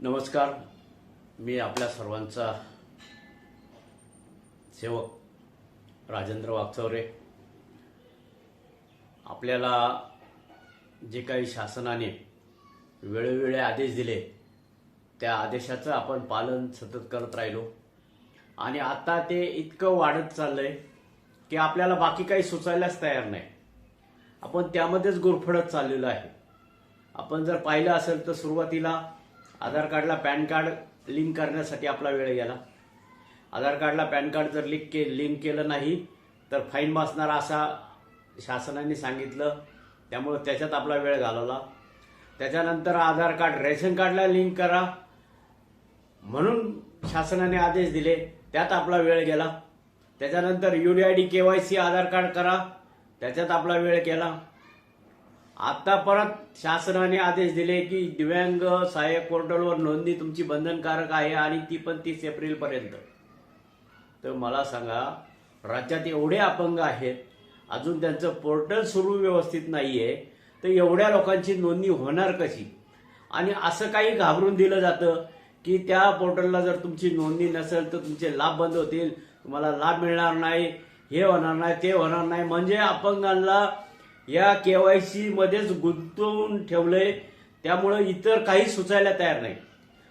नमस्कार. मी आपल्या सर्वांचा सेवक राजेंद्र वागचौरे. आपल्याला जे काही शासनाने वेळोवेळी आदेश दिले त्या आदेशाचं आपण पालन सतत करत राहिलो आणि आता ते इतकं वाढत चाललंय की आपल्याला बाकी काही सुचायलाच तयार नाही. आपण त्यामध्येच गुरफटत चाललेलो आहे. आपण जर पाहिलं असेल तर सुरुवातीला आधार कार्डला पॅन कार्ड लिंक करण्यासाठी आपला वेळ गेला. आधार कार्डला पॅन कार्ड जर लिंक केलं नाही तर फाईन बसणार असा शासनाने सांगितलं, त्यामुळे त्याच्यात आपला वेळ घालवला. त्याच्यानंतर आधार कार्ड रेशन कार्डला लिंक करा म्हणून शासनाने आदेश दिले, त्यात आपला वेळ गेला. त्याच्यानंतर UID KYC आधार कार्ड करा, त्याच्यात आपला वेळ गेला. आता परत शासनाने आदेश दिले की दिव्यांग सहाय्यक पोर्टलवर नोंदणी तुमची बंधनकारक आहे आणि ती पण 30 एप्रिलपर्यंत. तर मला सांगा, राज्यात एवढे अपंग आहेत, अजून त्यांचं पोर्टल सुरू व्यवस्थित नाहीये, तर एवढ्या लोकांची नोंदणी होणार कशी? आणि असं काही घाबरून दिलं जातं की त्या पोर्टलला जर तुमची नोंदणी नसेल तर तुमचे लाभ बंद होतील, तुम्हाला लाभ मिळणार नाही, हे होणार नाही, ते होणार नाही. म्हणजे अपंगांना या KYC मध्येच गुंतवून ठेवलंय. त्यामुळे इतर काही सुचायला तयार नाही.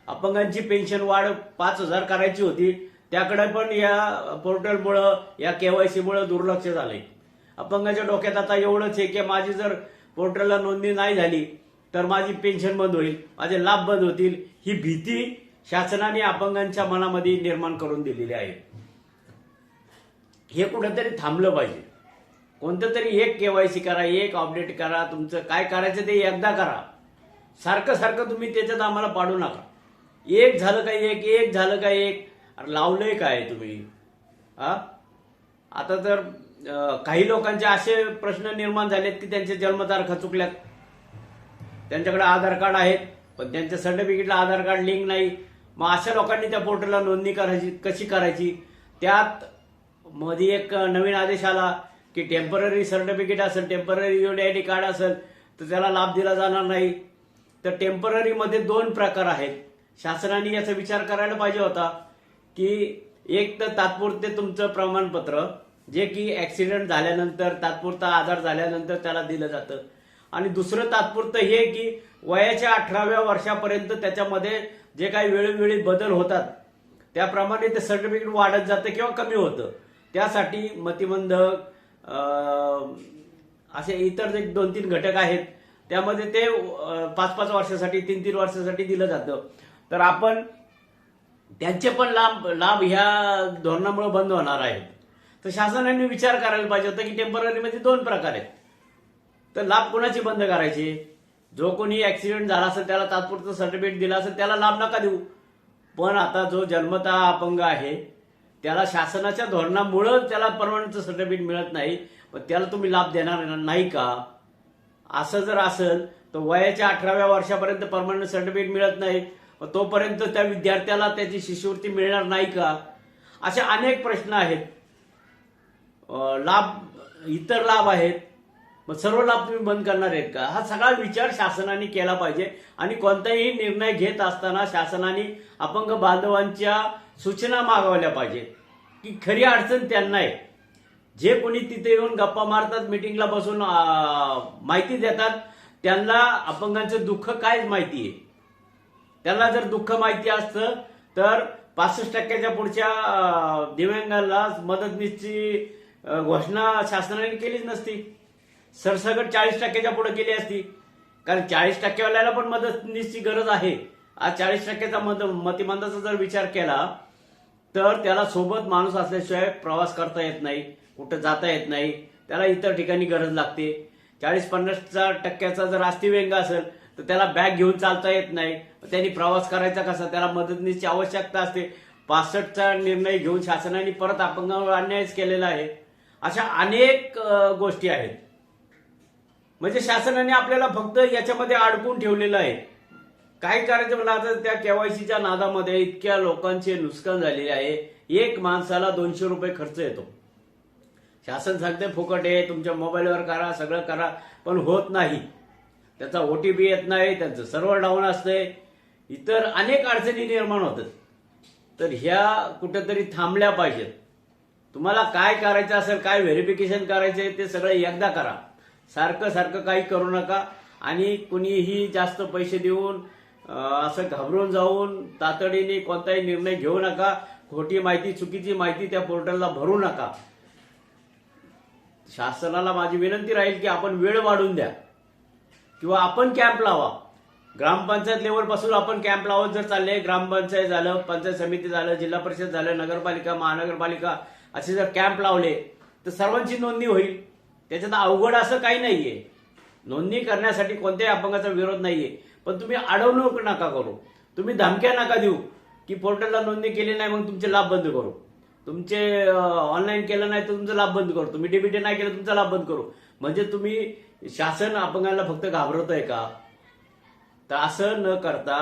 अपंगांची पेन्शन वाढ 5,000 करायची होती, त्याकडे पण या पोर्टलमुळं, या KYC मुळे दुर्लक्ष झालंय. अपंगाच्या डोक्यात आता एवढंच आहे की माझी जर पोर्टलला नोंदणी नाही झाली तर माझी पेन्शन बंद होईल, माझे लाभ बंद होतील. ही भीती शासनाने अपंगांच्या मनामध्ये निर्माण करून दिलेली आहे. हे कुठेतरी थांबलं पाहिजे. कोणतं तरी एक KYC करा, एक अपडेट करा, तुमचं काय करायचं ते एकदा करा. सारखं सारखं तुम्ही त्याच्यात आम्हाला पाडू नका. एक झालं का एक झालं का एक, लावलंय काय तुम्ही? आता तर काही लोकांचे असे प्रश्न निर्माण झालेत की त्यांच्या जन्मतारखा चुकल्यात. त्यांच्याकडे आधार कार्ड आहेत पण त्यांच्या सर्टिफिकेटला आधार कार्ड लिंक नाही. मग अशा लोकांनी त्या पोर्टलला नोंदणी करायची कशी करायची? त्यात मध्ये एक नवीन आदेश आला की टेम्पररी सर्टिफिकेट असेल, टेम्पररी UID कार्ड असेल तर त्याला लाभ दिला जाणार नाही. तर टेम्पररी मध्ये 2 प्रकार आहेत. शासनाने याचा विचार करायला पाहिजे होता की एक तर तात्पुरते तुमचं प्रमाणपत्र, जे की ऍक्सिडेंट झाल्यानंतर, तात्पुरता आजार झाल्यानंतर त्याला दिलं जातं, आणि दुसरं तात्पुरतं हे की वयाच्या 18व्या वर्षापर्यंत त्याच्यामध्ये जे काही वेळोवेळी बदल होतात त्याप्रमाणे ते सर्टिफिकेट वाढत जातं किंवा कमी होतं. त्यासाठी मतिमंद असे इतर जे 2-3 घटक आहेत त्यामध्ये ते 5-5 वर्षासाठी, 3-3 वर्षासाठी दिलं जातं. तर आपण त्यांचे पण लाभ ह्या धोरणामुळे बंद होणार आहेत. तर शासनाने विचार करायला पाहिजे होता की टेम्पररीमध्ये 2 प्रकार आहेत, तर लाभ कोणाची बंद करायचे? जो कोणी ऍक्सिडेंट झाला असेल त्याला तात्पुरतं सर्टिफिकेट दिलं असेल त्याला लाभ नका देऊ. पण आता जो जन्मतः अपंग आहे त्याला शासनाच्या धोरणामुळे त्याला परमनंट सर्टिफिकेट मिळत नाही, पण त्याला तुम्ही लाभ देणार नाही का? असं जर असेल तर वयाच्या 18व्या वर्षापर्यंत परमनंट सर्टिफिकेट मिळत नाही, तोपर्यंत त्या विद्यार्थ्याला त्याची शिष्यवृत्ती मिळणार नाही का? असे अनेक प्रश्न आहेत. इतर लाभ आहेत, मग सर्व लाभ तुम्ही बंद करणार आहेत का? हा सगळा विचार शासनाने केला पाहिजे. आणि कोणताही निर्णय घेत असताना शासनाने अपंग बांधवांच्या सूचना मागवल्या पाहिजेत की खरी अडचण त्यांना आहे. जे कोणी तिथे येऊन गप्पा मारतात, मिटिंगला बसून माहिती देतात, त्यांना अपंगांचं दुःख काय माहिती आहे? त्यांना जर दुःख माहिती असतं तर 65% पुढच्या दिव्यांगांना मदतनीसची घोषणा शासनाने केलीच नसती. सरसकट 40% पुढे केली असती. कारण 40% वाल्याला पण मदतनीसची गरज आहे. आज 40%चा मतिमंदाचा जर विचार केला तर त्याला सोबत माणूस असल्याशिवाय प्रवास करता येत नाही, कुठं जाता येत नाही, त्याला इतर ठिकाणी गरज लागते. 40-50% जर अस्थिव्यंग असेल तर त्याला बॅग घेऊन चालता येत नाही, त्यांनी प्रवास करायचा कसा? त्याला मदतनीसची आवश्यकता असते. 65चा निर्णय घेऊन शासनाने परत अपंगावर अन्यायच केलेला आहे. अशा अनेक गोष्टी आहेत. म्हणजे शासनाने आपल्याला फक्त याच्यामध्ये अडकून ठेवलेलं आहे. काय करायचं मला आता? त्या KYCच्या नादामध्ये इतक्या लोकांचे नुकसान झालेले आहे. एक माणसाला 200 रुपये खर्च येतो. शासन सांगते फुकट आहे, तुमच्या मोबाईलवर करा, सगळं करा, पण होत नाही. त्याचा OTP येत नाही, त्यांचं सर्व्हर डाऊन असतंय. इतर अनेक अडचणी निर्माण होतात. तर ह्या कुठेतरी थांबल्या पाहिजेत. तुम्हाला काय करायचं असेल, काय व्हेरिफिकेशन करायचंय ते सगळं एकदा करा. सारखं सारखं काही करू नका. आणि कुणीही जास्त पैसे देऊन असं घाबरून जाऊन तातडीने कोणताही निर्णय घेऊ नका. खोटी माहिती, चुकीची माहिती त्या पोर्टलला भरू नका. शासनाला माझी विनंती राहील की आपण वेळ वाढवून द्या किंवा आपण कॅम्प लावा. ग्रामपंचायत लेवलपासून आपण कॅम्प लावत जर चालले, ग्रामपंचायत झालं, पंचायत समिती झालं, जिल्हा परिषद झालं, नगरपालिका, महानगरपालिका असे जर कॅम्प लावले तर सर्वांची नोंदणी होईल. त्याच्यात अवघड असं काही नाहीये. नोंदणी करण्यासाठी कोणत्याही अपंगाचा विरोध नाहीये. पण तुम्ही अडवणूक नका करू. तुम्ही धमक्या नका देऊ की पोर्टलला नोंदणी केली नाही मग तुमचे लाभ बंद करू, तुमचे ऑनलाईन केलं नाही तर तुमचा लाभ बंद करू, तुम्ही डीबीटी नाही केलं तुमचा लाभ बंद करू. म्हणजे तुम्ही शासन अपंगाला फक्त घाबरतोय का? तर असं न करता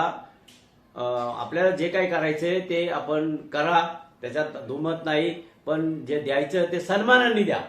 आपल्याला जे काही करायचंय ते आपण करा. त्याच्यात दुमत नाही. पण जे द्यायचं ते सन्मानाने द्या.